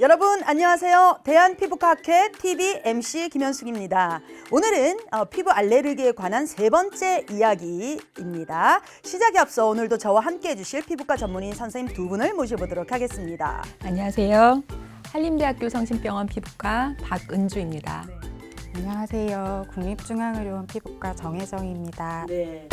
여러분 안녕하세요. 대한피부과학회 TV MC 김현숙입니다. 오늘은 피부 알레르기에 관한 세 번째 이야기입니다. 시작에 앞서 오늘도 저와 함께해 주실 피부과 전문의 선생님 두 분을 모셔보도록 하겠습니다. 안녕하세요. 한림대학교 성심병원 피부과 박은주입니다. 안녕하세요. 국립중앙의료원 피부과 정혜정입니다. 네.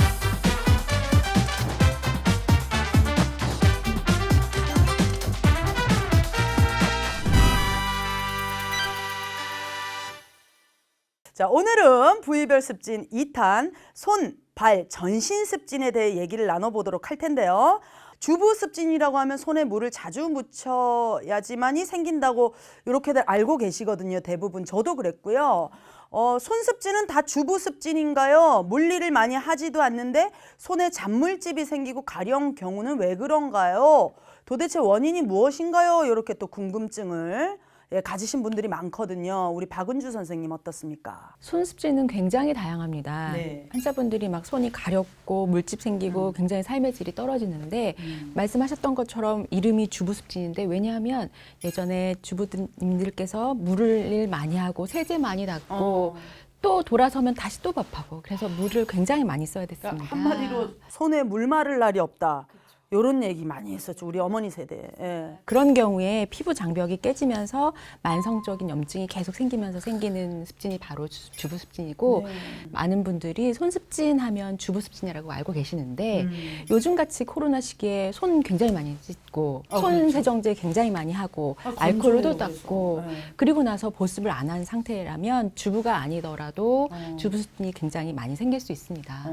자, 오늘은 부위별 습진 2탄 손, 발, 전신 습진에 대해 얘기를 나눠보도록 할 텐데요. 주부 습진이라고 하면 손에 물을 자주 묻혀야지만이 생긴다고 이렇게들 알고 계시거든요. 대부분 저도 그랬고요. 손 습진은 다 주부 습진인가요? 물일을 많이 하지도 않는데 손에 잔물집이 생기고 가려운 경우는 왜 그런가요? 도대체 원인이 무엇인가요? 이렇게 또 궁금증을 가지신 분들이 많거든요. 우리 박은주 선생님 어떻습니까? 손 습진은 굉장히 다양합니다. 네. 환자분들이 막 손이 가렵고 물집 생기고 굉장히 삶의 질이 떨어지는데 말씀하셨던 것처럼 이름이 주부 습진인데 왜냐하면 예전에 주부님들께서 물을 많이 하고 세제 많이 닦고 또 돌아서면 다시 또 밥하고 그래서 물을 굉장히 많이 써야 됐습니다. 그러니까 한마디로 손에 물 마를 날이 없다. 이런 얘기 많이 했었죠. 우리 어머니 세대. 예. 그런 경우에 피부 장벽이 깨지면서 만성적인 염증이 계속 생기면서 생기는 습진이 바로 주부 습진이고 많은 분들이 손 습진 하면 주부 습진이라고 알고 계시는데 요즘같이 코로나 시기에 손 굉장히 많이 씻고 손 그렇죠. 세정제 굉장히 많이 하고 알코올도 건조해요, 닦고 그래서. 네. 그리고 나서 보습을 안 한 상태라면 주부가 아니더라도 주부 습진이 굉장히 많이 생길 수 있습니다.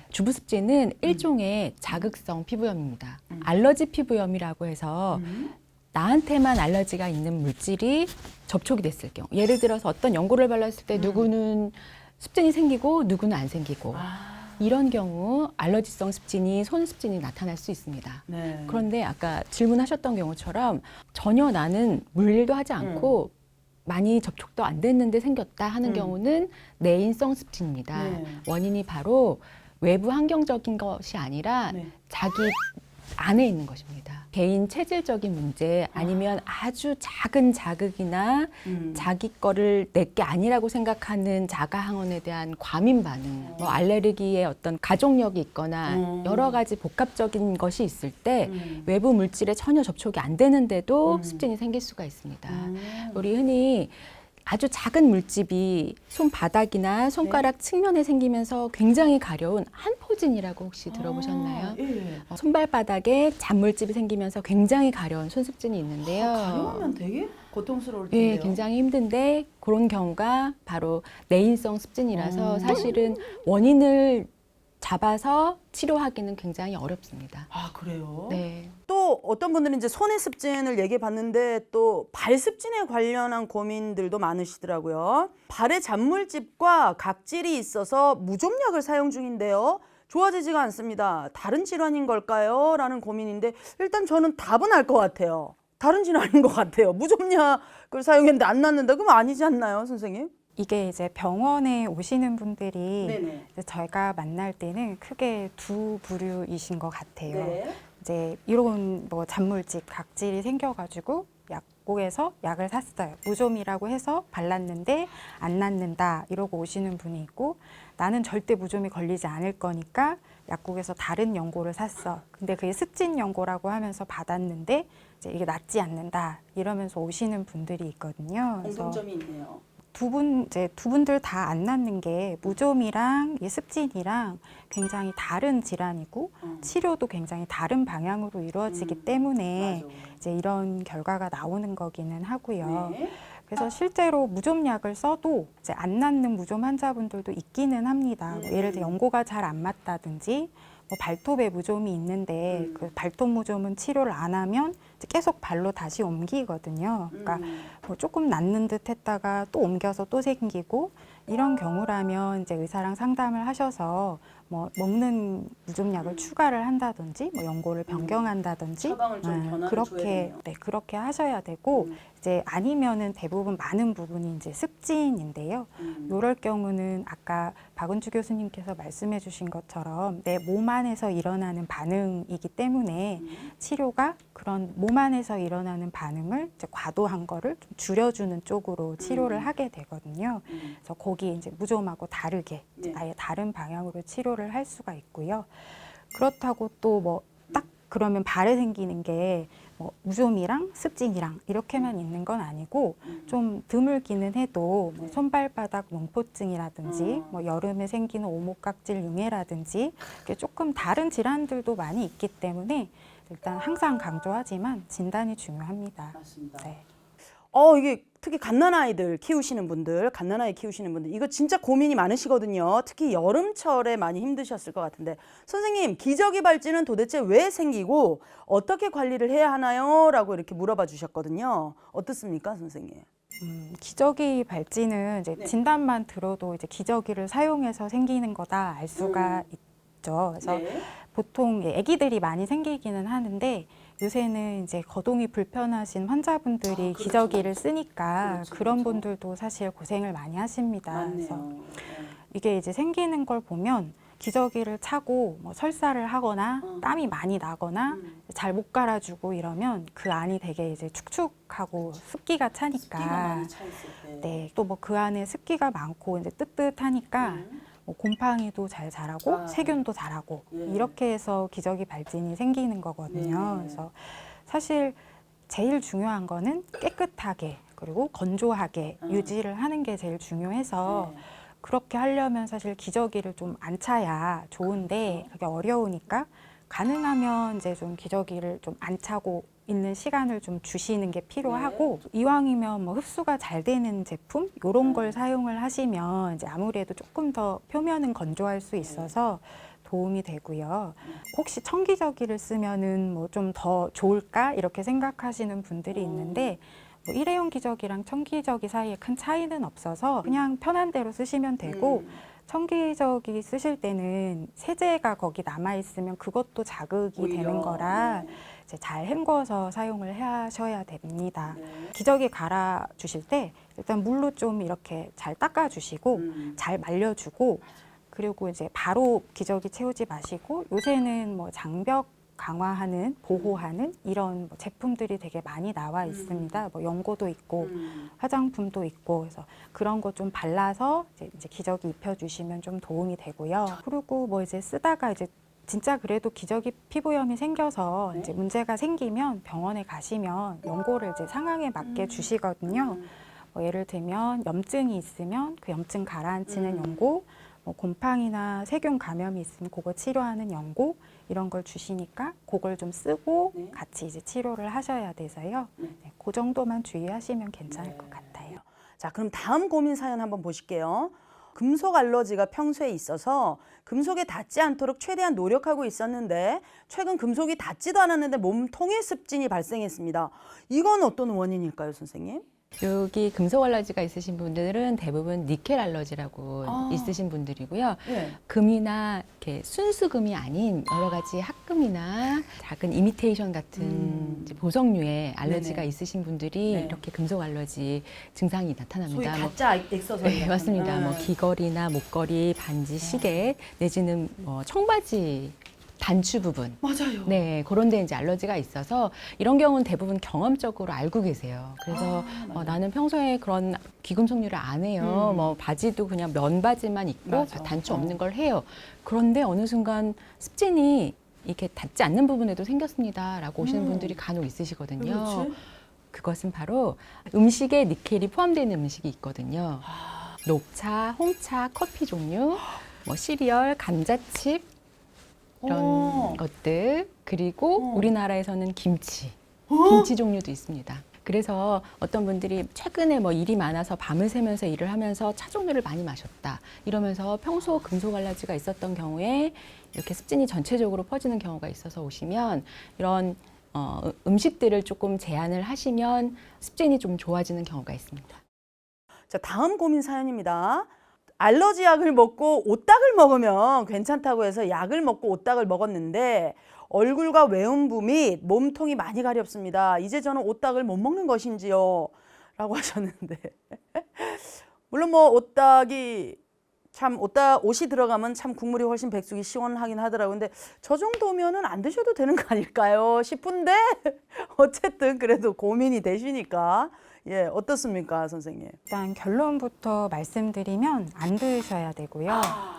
주부 습진은 일종의 자극성 피부염입니다. 알러지 피부염이라고 해서 나한테만 알러지가 있는 물질이 접촉이 됐을 경우 예를 들어서 어떤 연고를 발랐을 때 누구는 습진이 생기고 누구는 안 생기고 이런 경우 알러지성 습진이 손 습진이 나타날 수 있습니다. 네. 그런데 아까 질문하셨던 경우처럼 전혀 나는 물일도 하지 않고 많이 접촉도 안 됐는데 생겼다 하는 경우는 내인성 습진입니다. 네. 원인이 바로 외부 환경적인 것이 아니라 네. 자기 안에 있는 것입니다. 개인 체질적인 문제 아니면 아주 작은 자극이나 자기 거를 내 게 아니라고 생각하는 자가 항원에 대한 과민 반응, 뭐 알레르기의 어떤 가족력이 있거나 여러 가지 복합적인 것이 있을 때 외부 물질에 전혀 접촉이 안 되는데도 습진이 생길 수가 있습니다. 우리 흔히 아주 작은 물집이 손바닥이나 손가락 측면에 생기면서 굉장히 가려운 한포진이라고 혹시 들어보셨나요? 예. 손발바닥에 잔물집이 생기면서 굉장히 가려운 손습진이 있는데요. 가려우면 되게 고통스러울 텐데요. 예, 굉장히 힘든데 그런 경우가 바로 내인성 습진이라서 사실은 원인을 잡아서 치료하기는 굉장히 어렵습니다. 아, 그래요? 네. 또 어떤 분들은 이제 손의 습진을 얘기해 봤는데 또 발 습진에 관련한 고민들도 많으시더라고요. 발에 잔물집과 각질이 있어서 무좀약을 사용 중인데요. 좋아지지가 않습니다. 다른 질환인 걸까요? 라는 고민인데 일단 저는 답은 알 것 같아요. 다른 질환인 것 같아요. 무좀약을 사용했는데 안 낫는다. 그럼 아니지 않나요, 선생님? 이게 이제 병원에 오시는 분들이 네네. 이제 저희가 만날 때는 크게 두 부류이신 것 같아요. 네. 이제 이런 뭐 잔물집, 각질이 생겨가지고 약국에서 약을 샀어요. 무좀이라고 해서 발랐는데 안 낫는다 이러고 오시는 분이 있고 나는 절대 무좀이 걸리지 않을 거니까 약국에서 다른 연고를 샀어. 근데 그게 습진 연고라고 하면서 받았는데 이제 이게 낫지 않는다 이러면서 오시는 분들이 있거든요. 그래서 공통점이 있네요. 두 분들 다 안 낫는 게 무좀이랑 이 습진이랑 굉장히 다른 질환이고 치료도 굉장히 다른 방향으로 이루어지기 때문에 맞아. 이제 이런 결과가 나오는 거기는 하고요. 네. 그래서 실제로 무좀약을 써도 이제 안 낫는 무좀 환자분들도 있기는 합니다. 뭐 예를 들어 연고가 잘 안 맞다든지 뭐 발톱에 무좀이 있는데 그 발톱 무좀은 치료를 안 하면 이제 계속 발로 다시 옮기거든요. 그러니까 뭐 조금 낫는 듯 했다가 또 옮겨서 또 생기고 이런 경우라면 이제 의사랑 상담을 하셔서 뭐 먹는 무좀약을 추가를 한다든지 뭐 연고를 변경한다든지 처방을 좀 변화를 줘야 그렇게 되네요. 네, 그렇게 하셔야 되고 이제 아니면은 대부분 많은 부분이 이제 습진인데요. 이럴 경우는 아까 박은주 교수님께서 말씀해 주신 것처럼 내 몸 안에서 일어나는 반응이기 때문에 치료가 그런 몸 안에서 일어나는 반응을 이제 과도한 거를 좀 줄여주는 쪽으로 치료를 하게 되거든요. 그래서 거기 이제 무좀하고 다르게 이제 아예 다른 방향으로 치료를 할 수가 있고요. 그렇다고 또 뭐 딱 그러면 발에 생기는 게 뭐 무좀이랑 습진이랑 이렇게만 있는 건 아니고 좀 드물기는 해도 뭐 손발바닥 농포증이라든지 뭐 여름에 생기는 오목각질 융해라든지 이렇게 조금 다른 질환들도 많이 있기 때문에 일단 항상 강조하지만 진단이 중요합니다. 맞습니다. 네. 이게 특히 갓난아이들 키우시는 분들, 갓난아이 키우시는 분들, 이거 진짜 고민이 많으시거든요. 특히 여름철에 많이 힘드셨을 것 같은데. 선생님, 기저귀 발진은 도대체 왜 생기고 어떻게 관리를 해야 하나요? 라고 이렇게 물어봐 주셨거든요. 어떻습니까, 선생님? 기저귀 발진은 이제 네. 진단만 들어도 이제 기저귀를 사용해서 생기는 거다 알 수가 있죠. 그래서 네. 보통 아기들이 많이 생기기는 하는데 요새는 이제 거동이 불편하신 환자분들이 그렇죠. 기저귀를 쓰니까 그렇죠, 그런 그렇죠. 분들도 사실 고생을 많이 하십니다. 그래서 맞네요. 이게 이제 생기는 걸 보면 기저귀를 차고 뭐 설사를 하거나 땀이 많이 나거나 잘 못 갈아주고 이러면 그 안이 되게 이제 축축하고 습기가 차니까 습기가 많이 차 있을 때. 네, 또 뭐 그 안에 습기가 많고 이제 뜨뜻하니까 뭐 곰팡이도 잘 자라고 아. 세균도 자라고 예. 이렇게 해서 기저귀 발진이 생기는 거거든요. 네. 그래서 사실 제일 중요한 거는 깨끗하게 그리고 건조하게 유지를 하는 게 제일 중요해서 네. 그렇게 하려면 사실 기저귀를 좀 안 차야 좋은데 그게 어려우니까 가능하면 이제 좀 기저귀를 좀 안 차고 있는 시간을 좀 주시는 게 필요하고 이왕이면 뭐 흡수가 잘 되는 제품 이런 걸 사용을 하시면 이제 아무래도 조금 더 표면은 건조할 수 있어서 도움이 되고요. 혹시 청기저귀를 쓰면은 뭐 좀 더 좋을까 이렇게 생각하시는 분들이 있는데 뭐 일회용 기저귀랑 청기저귀 사이에 큰 차이는 없어서 그냥 편한 대로 쓰시면 되고 청기저귀 쓰실 때는 세제가 거기 남아 있으면 그것도 자극이 오히려, 되는 거라 네. 이제 잘 헹궈서 사용을 하셔야 됩니다. 네. 기저귀 갈아 주실 때 일단 물로 좀 이렇게 잘 닦아 주시고 잘 말려 주고 그리고 이제 바로 기저귀 채우지 마시고 요새는 뭐 장벽 강화하는 보호하는 이런 뭐 제품들이 되게 많이 나와 있습니다. 뭐 연고도 있고 화장품도 있고 그래서 그런 거 좀 발라서 이제 기저귀 입혀주시면 좀 도움이 되고요. 그리고 뭐 이제 쓰다가 이제 진짜 그래도 기저귀 피부염이 생겨서 이제 문제가 생기면 병원에 가시면 연고를 이제 상황에 맞게 주시거든요. 뭐 예를 들면 염증이 있으면 그 염증 가라앉히는 연고, 뭐 곰팡이나 세균 감염이 있으면 그거 치료하는 연고 이런 걸 주시니까 그걸 좀 쓰고 네. 같이 이제 치료를 하셔야 돼서요. 네, 그 정도만 주의하시면 괜찮을 것 같아요. 자, 그럼 다음 고민 사연 한번 보실게요. 금속 알러지가 평소에 있어서 금속에 닿지 않도록 최대한 노력하고 있었는데 최근 금속이 닿지도 않았는데 몸통에 습진이 발생했습니다. 이건 어떤 원인일까요, 선생님? 여기 금속 알러지가 있으신 분들은 대부분 니켈 알러지라고 아. 있으신 분들이고요. 네. 금이나 이렇게 순수금이 아닌 여러 가지 합금이나 작은 이미테이션 같은 이제 보석류의 알러지가 네네. 있으신 분들이 네. 이렇게 금속 알러지 증상이 소위 나타납니다. 가짜 엑서서이즈. 네, 맞습니다. 뭐 네. 귀걸이나 목걸이, 반지, 시계 내지는 뭐 청바지 단추 부분. 맞아요. 네, 그런 데 이제 알러지가 있어서 이런 경우는 대부분 경험적으로 알고 계세요. 그래서 나는 평소에 그런 귀금속류를 안 해요. 뭐 바지도 그냥 면바지만 입고 맞아. 단추 없는 걸 해요. 그런데 어느 순간 습진이 이렇게 닿지 않는 부분에도 생겼습니다라고 오시는 분들이 간혹 있으시거든요. 그렇지. 그것은 바로 음식에 니켈이 포함되어 있는 음식이 있거든요. 녹차, 홍차, 커피 종류, 뭐 시리얼, 감자칩 이런 것들 그리고 우리나라에서는 김치 종류도 있습니다. 그래서 어떤 분들이 최근에 뭐 일이 많아서 밤을 새면서 일을 하면서 차 종류를 많이 마셨다 이러면서 평소 금속 알러지가 있었던 경우에 이렇게 습진이 전체적으로 퍼지는 경우가 있어서 오시면 이런 음식들을 조금 제한을 하시면 습진이 좀 좋아지는 경우가 있습니다. 자, 다음 고민 사연입니다. 알러지 약을 먹고 오딱을 먹으면 괜찮다고 해서 약을 먹고 오딱을 먹었는데 얼굴과 외음부 및 몸통이 많이 가렵습니다. 이제 저는 오딱을 못 먹는 것인지요? 라고 하셨는데 물론 뭐 오딱이 참 옷이 들어가면 참 국물이 훨씬 백숙이 시원하긴 하더라고요. 근데 저 정도면은 안 드셔도 되는 거 아닐까요? 싶은데 어쨌든 그래도 고민이 되시니까 예, 어떻습니까, 선생님? 일단 결론부터 말씀드리면 안 드셔야 되고요.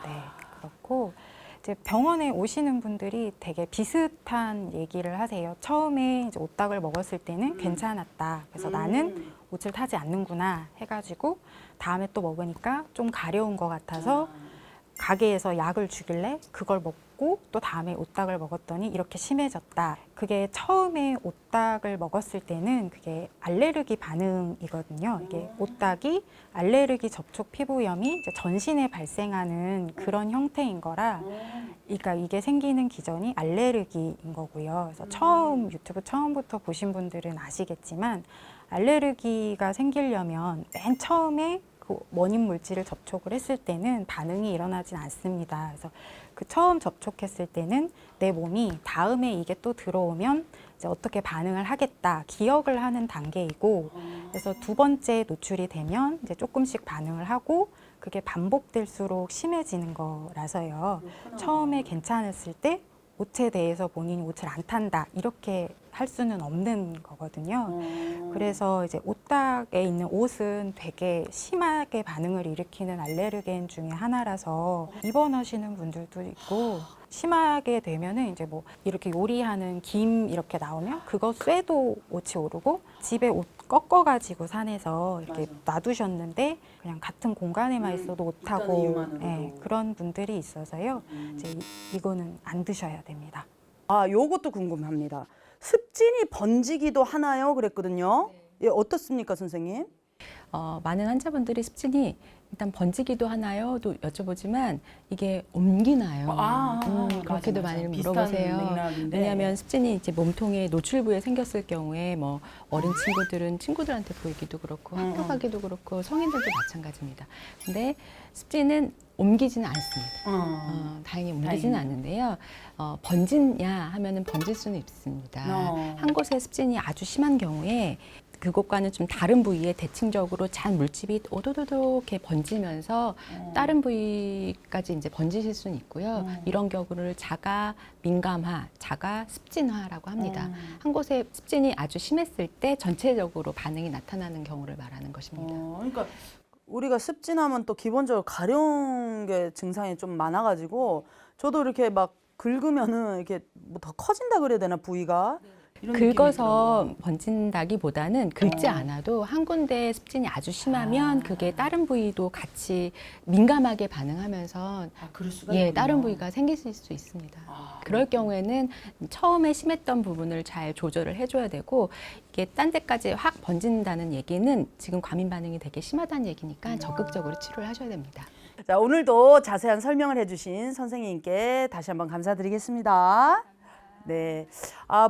네, 그렇고 이제 병원에 오시는 분들이 되게 비슷한 얘기를 하세요. 처음에 이제 오딱을 먹었을 때는 괜찮았다. 그래서 나는 옷을 타지 않는구나 해가지고 다음에 또 먹으니까 좀 가려운 것 같아서 가게에서 약을 주길래 그걸 먹고 또 다음에 오딱을 먹었더니 이렇게 심해졌다. 그게 처음에 오딱을 먹었을 때는 그게 알레르기 반응이거든요. 이게 오딱이 알레르기 접촉 피부염이 이제 전신에 발생하는 그런 형태인 거라, 그러니까 이게 생기는 기전이 알레르기인 거고요. 그래서 유튜브 처음부터 보신 분들은 아시겠지만 알레르기가 생기려면 맨 처음에 그 원인 물질을 접촉을 했을 때는 반응이 일어나진 않습니다. 그래서 그 처음 접촉했을 때는 내 몸이 다음에 이게 또 들어오면 이제 어떻게 반응을 하겠다 기억을 하는 단계이고, 그래서 두 번째 노출이 되면 이제 조금씩 반응을 하고 그게 반복될수록 심해지는 거라서요. 처음에 괜찮았을 때 옷에 대해서 본인이 옷을 안 탄다 이렇게 할 수는 없는 거거든요. 그래서 이제 오딱에 있는 옷은 되게 심하게 반응을 일으키는 알레르겐 중에 하나라서 입원하시는 분들도 있고, 심하게 되면은 이제 뭐 이렇게 요리하는 김 이렇게 나오면 그거 쇠도 옷이 오르고, 집에 옷 꺾어가지고 산에서 이렇게 놔두셨는데 그냥 같은 공간에만 있어도 옷하고 그런 분들이 있어서요. 이제 이거는 안 드셔야 됩니다. 아, 요것도 궁금합니다. 습진이 번지기도 하나요? 그랬거든요. 예, 어떻습니까, 선생님? 많은 환자분들이 습진이 일단 번지기도 하나요? 또 여쭤보지만 이게 옮기나요? 그렇게도 많이 물어보세요. 왜냐하면 습진이 이제 몸통의 노출부에 생겼을 경우에 뭐 어린 친구들은 친구들한테 보이기도 그렇고 학교 가기도 그렇고 성인들도 마찬가지입니다. 근데 습진은 옮기지는 않습니다. 다행히 옮기지는 않는데요. 번지냐 하면은 번질 수는 있습니다. 한 곳에 습진이 아주 심한 경우에 그곳과는 좀 다른 부위에 대칭적으로 잔 물집이 오도도도 이렇게 번지면서 다른 부위까지 이제 번지실 수는 있고요. 이런 경우를 자가 민감화, 자가 습진화라고 합니다. 한 곳에 습진이 아주 심했을 때 전체적으로 반응이 나타나는 경우를 말하는 것입니다. 그러니까 우리가 습진하면 또 기본적으로 가려운 게 증상이 좀 많아가지고 저도 이렇게 막 긁으면은 이렇게 뭐 더 커진다 그래야 되나 부위가? 이런 긁어서 번진다기보다는 긁지 않아도 한 군데 습진이 아주 심하면 그게 다른 부위도 같이 민감하게 반응하면서 그럴 수가 예, 있군요. 다른 부위가 생길 수 있습니다. 그럴 경우에는 처음에 심했던 부분을 잘 조절을 해줘야 되고, 이게 딴 데까지 확 번진다는 얘기는 지금 과민 반응이 되게 심하다는 얘기니까 적극적으로 치료를 하셔야 됩니다. 자, 오늘도 자세한 설명을 해주신 선생님께 다시 한번 감사드리겠습니다. 네,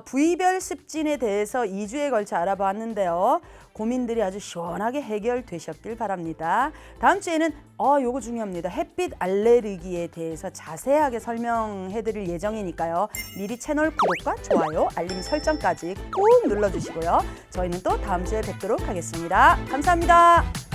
부위별 습진에 대해서 2주에 걸쳐 알아봤는데요. 고민들이 아주 시원하게 해결되셨길 바랍니다. 다음 주에는 요거 중요합니다. 햇빛 알레르기에 대해서 자세하게 설명해드릴 예정이니까요. 미리 채널 구독과 좋아요, 알림 설정까지 꾹 눌러주시고요. 저희는 또 다음 주에 뵙도록 하겠습니다. 감사합니다.